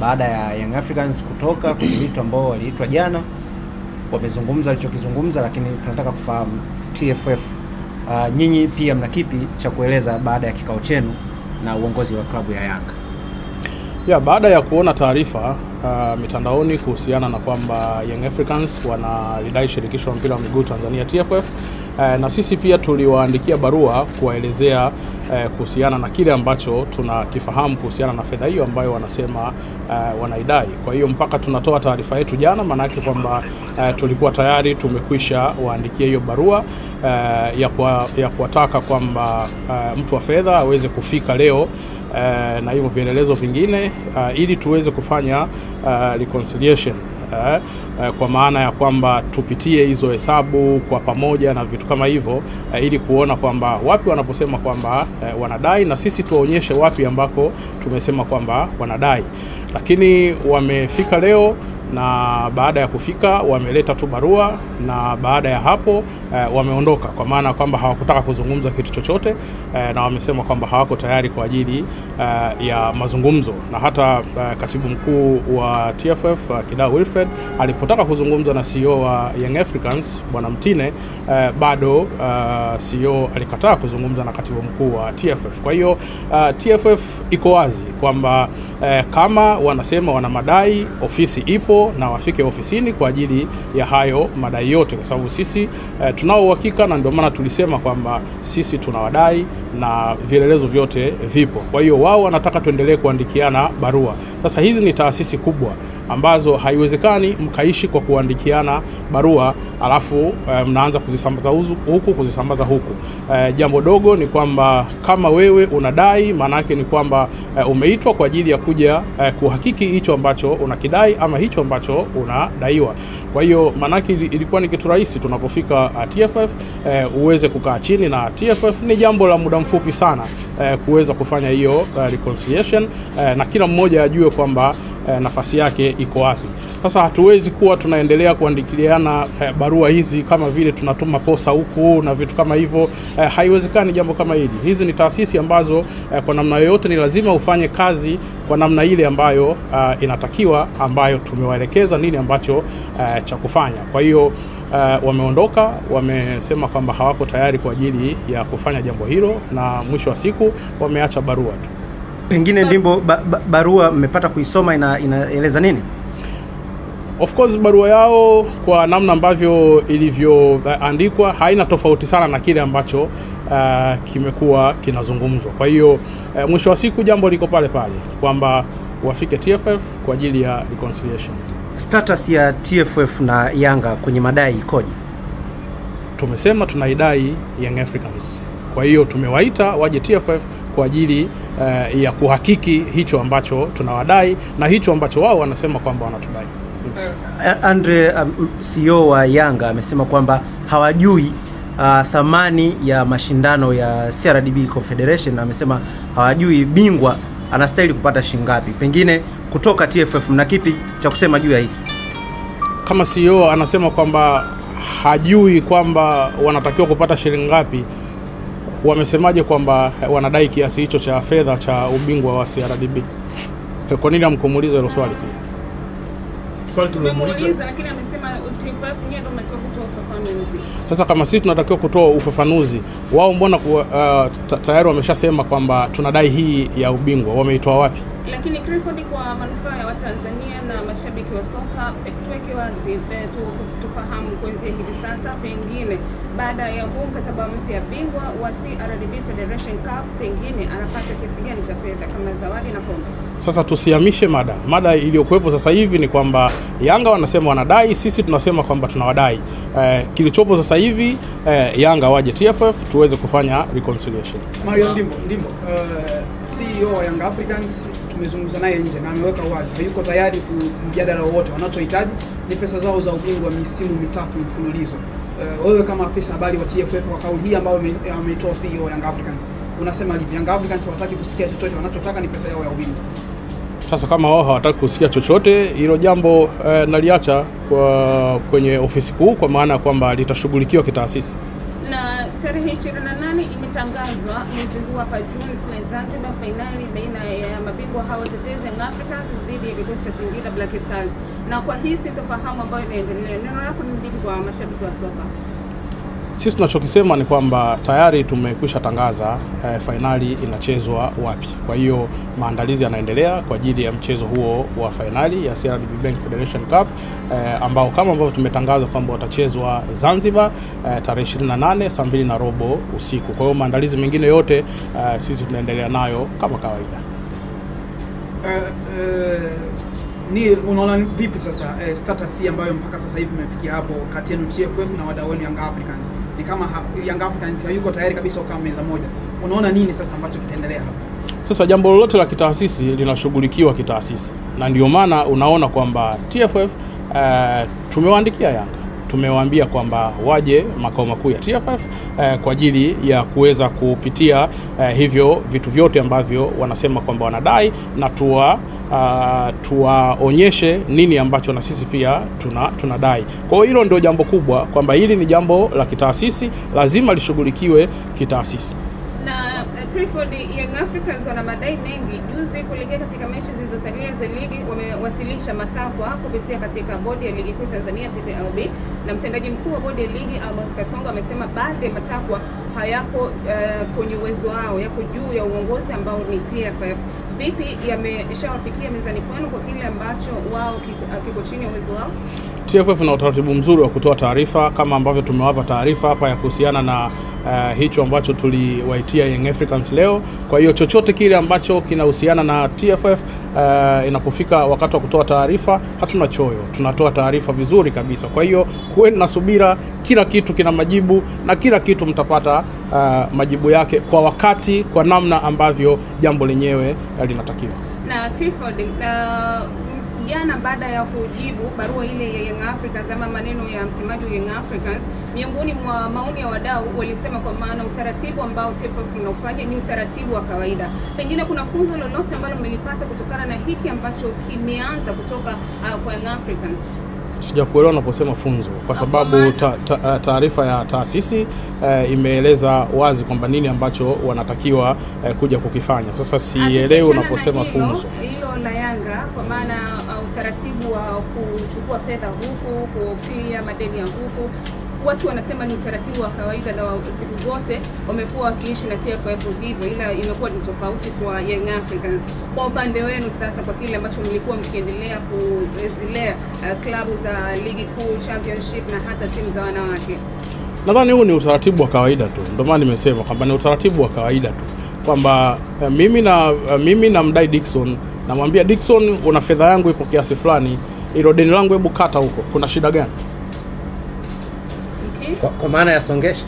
baada ya Young Africans kutoka kwenye vitu ambao waliitwa jana, wamezungumza alichokizungumza, lakini tunataka kufahamu TFF, nyinyi pia mna kipi cha kueleza baada ya kikao chenu na uongozi wa klabu ya Yanga? Baada ya kuona taarifa mitandaoni kuhusiana na kwamba Young Africans wanalidai shirikisho la mpira wa miguu Tanzania TFF, na sisi pia tuliwaandikia barua kuwaelezea kuhusiana na kile ambacho tunakifahamu kuhusiana na fedha hiyo ambayo wanasema wanaidai. Kwa hiyo mpaka tunatoa taarifa yetu jana, maana yake kwamba tulikuwa tayari tumekwisha waandikia hiyo barua ya kuwataka kwamba mtu wa fedha aweze kufika leo na hivyo vielelezo vingine ili tuweze kufanya reconciliation, kwa maana ya kwamba tupitie hizo hesabu kwa pamoja na vitu kama hivyo, ili kuona kwamba wapi wanaposema kwamba wanadai na sisi tuwaonyeshe wapi ambako tumesema kwamba wanadai. Lakini wamefika leo, na baada ya kufika wameleta tu barua, na baada ya hapo wameondoka, kwa maana kwamba hawakutaka kuzungumza kitu chochote, na wamesema kwamba hawako tayari kwa ajili ya mazungumzo. Na hata katibu mkuu wa TFF Kidau Wilfred alipotaka kuzungumza na CEO wa Young Africans Bwana Mtine, bado CEO alikataa kuzungumza na katibu mkuu wa TFF. Kwa hiyo TFF iko wazi kwamba kama wanasema wana madai, ofisi ipo na wafike ofisini kwa ajili ya hayo madai yote, kwa sababu sisi tunao uhakika, na ndio maana tulisema kwamba sisi tunawadai na vielelezo vyote vipo. Kwa hiyo wao wanataka tuendelee kuandikiana barua. Sasa hizi ni taasisi kubwa ambazo haiwezekani mkaishi kwa kuandikiana barua alafu mnaanza kuzisambaza huku kuzisambaza huku. Jambo dogo ni kwamba kama wewe unadai, maana yake ni kwamba umeitwa kwa ajili ya kuja kuhakiki hicho ambacho unakidai ama hicho ambacho unadaiwa. Kwa hiyo maana yake ilikuwa ni kitu rahisi tunapofika TFF uweze kukaa chini na TFF. Ni jambo la muda mfupi sana kuweza kufanya hiyo reconciliation, na kila mmoja ajue kwamba nafasi yake iko wapi. Sasa hatuwezi kuwa tunaendelea kuandikiliana barua hizi kama vile tunatuma posa huku na vitu kama hivyo. Haiwezekani jambo kama hili. Hizi ni taasisi ambazo kwa namna yoyote ni lazima ufanye kazi kwa namna ile ambayo inatakiwa, ambayo tumewaelekeza nini ambacho cha kufanya. Kwa hiyo wameondoka, wamesema kwamba hawako tayari kwa ajili ya kufanya jambo hilo, na mwisho wa siku wameacha barua tu. Pengine ndimbo barua mmepata kuisoma, inaeleza nini? Of course barua yao kwa namna ambavyo ilivyoandikwa haina tofauti sana na kile ambacho kimekuwa kinazungumzwa. Kwa hiyo mwisho wa siku jambo liko pale pale kwamba wafike TFF kwa ajili ya reconciliation. Status ya TFF na Yanga kwenye madai ikoje? Tumesema tunaidai Young Africans. Kwa hiyo tumewaita waje TFF kwa ajili ya kuhakiki hicho ambacho tunawadai na hicho ambacho wao wanasema kwamba wanatudai. Andre, CEO wa Yanga amesema kwamba hawajui thamani ya mashindano ya CRDB Confederation, na amesema hawajui bingwa anastahili kupata shilingi ngapi. Pengine kutoka TFF mna kipi cha kusema juu ya hiki? Kama CEO anasema kwamba hajui kwamba wanatakiwa kupata shilingi ngapi, wamesemaje kwamba wanadai kiasi hicho cha fedha cha ubingwa wa CRDB? Kwa nini hamkumuuliza hilo swali pia? Swali tumemuuliza, lakini amesema TFF ndio mnatakiwa kutoa ufafanuzi. Sasa kama sisi tunatakiwa kutoa ufafanuzi, wao mbona tayari wameshasema kwamba tunadai hii ya ubingwa? Wameitoa wapi? Lakini Clifford, kwa manufaa ya Watanzania na mashabiki wa soka, tuweke wazi tufahamu kuanzia hivi sasa, pengine baada ya huu mkataba mpya, bingwa wa CRDB Federation Cup pengine anapata kiasi gani cha fedha kama zawadi na kombe? Sasa tusihamishe mada iliyokuwepo sasa hivi ni kwamba Yanga wanasema wanadai, sisi tunasema kwamba tunawadai. Kilichopo sasa hivi Yanga waje TFF tuweze kufanya reconciliation. Mario Ndimbo, CEO wa Young Africans, tumezungumza naye nje na ameweka wazi hayuko tayari kumjadala wote. Wanachohitaji ni pesa zao za ubingwa misimu mitatu mfululizo. Wewe kama afisa habari wa TFF, kwa kauli hii ambayo ameitoa CEO wa Young Africans, unasema lipi? Young Africans hawataki kusikia chochote, wanachotaka ni pesa yao ya ubingwa. Sasa kama wao hawataki kusikia chochote, hilo jambo naliacha kwenye ofisi kuu, kwa maana kwamba litashughulikiwa kitaasisi. Na tarehe 28 imetangazwa mwezi huu hapa Juni kule Zanzibar, fainali baina ya mabingwa hao watetezi Young Africans dhidi ya kikosi cha Singida Black Stars. Na kwa hii sintofahamu ambayo inaendelea, neno lako ni nini kwa mashabiki wa soka? Sisi tunachokisema ni kwamba tayari tumekwisha tangaza fainali inachezwa wapi. Kwa hiyo maandalizi yanaendelea kwa ajili ya mchezo huo wa fainali ya CRDB Bank Federation Cup ambao kama ambavyo tumetangaza kwamba watachezwa Zanzibar tarehe 28 saa 2:15 usiku. Kwa hiyo maandalizi mengine yote sisi tunaendelea nayo kama kawaida. Ni unaona vipi sasa status ambayo mpaka sasa hivi imefikia hapo kati yenu TFF na wadau wenu Young Africans? Ni kama Young Africans hayuko tayari kabisa kwa meza moja. Unaona nini sasa ambacho kitaendelea hapo? Sasa jambo lolote la kitaasisi linashughulikiwa kitaasisi. Na ndio maana unaona kwamba TFF tumewaandikia Yanga. Tumewaambia kwamba waje makao makuu ya TFF kwa ajili ya kuweza kupitia hivyo vitu vyote ambavyo wanasema kwamba wanadai na tuwaonyeshe nini ambacho na sisi pia tunadai. Kwa hiyo hilo ndio jambo kubwa, kwamba hili ni jambo la kitaasisi, lazima lishughulikiwe kitaasisi. Na Clifford, Young Africans wana madai mengi. Juzi kuelekea katika mechi zilizosalia za ligi wamewasilisha matakwa kupitia katika bodi ya ligi kuu Tanzania TPLB, na mtendaji mkuu wa bodi ya ligi Amos Kasongo amesema baadhi ya matakwa hayako kwenye uwezo wao, yako juu ya uongozi ambao ni TFF. Vipi yameshawafikia mezani kwenu kwa kile ambacho wao kiko chini ya uwezo wao? TFF na utaratibu mzuri wa kutoa taarifa kama ambavyo tumewapa taarifa hapa ya kuhusiana na hicho ambacho tuliwaitia Young Africans leo. Kwa hiyo chochote kile ambacho kinahusiana na TFF inapofika wakati wa kutoa taarifa, hatuna choyo, tunatoa taarifa vizuri kabisa. Kwa hiyo kuweni na subira, kila kitu kina majibu na kila kitu mtapata majibu yake kwa wakati, kwa namna ambavyo jambo lenyewe linatakiwa. Na Clifford, jana baada ya kujibu barua ile ya Young Africans ama maneno ya msemaji wa Young Africans, miongoni mwa maoni ya wadau walisema kwa maana utaratibu ambao TFF unaufanya ni utaratibu wa kawaida. Pengine kuna funzo lolote ambalo mmelipata kutokana na hiki ambacho kimeanza kutoka kwa Young Africans? Sijakuelewa unaposema funzo, kwa sababu taarifa ya taasisi imeeleza wazi kwamba nini ambacho wanatakiwa kuja kukifanya. Sasa sielewi unaposema funzo. Hilo la Yanga kwa maana utaratibu wa kuchukua fedha huku, kupia madeni ya huku, watu wanasema ni utaratibu wa kawaida na siku zote wamekuwa wakiishi na TFF hivyo, ila imekuwa ni tofauti kwa Young Africans. Kwa upande wenu sasa, kwa kile ambacho mlikuwa mkiendelea kuzilea klabu za ligi kuu, championship na hata timu za wanawake, nadhani huu ni utaratibu wa kawaida tu. Ndio maana nimesema kwamba ni utaratibu wa kawaida tu, kwamba mimi na mdai Dickson, namwambia Dickson, una fedha yangu ipo kiasi fulani, ilo deni langu hebu kata huko, kuna shida gani? Kwa maana ya songesha.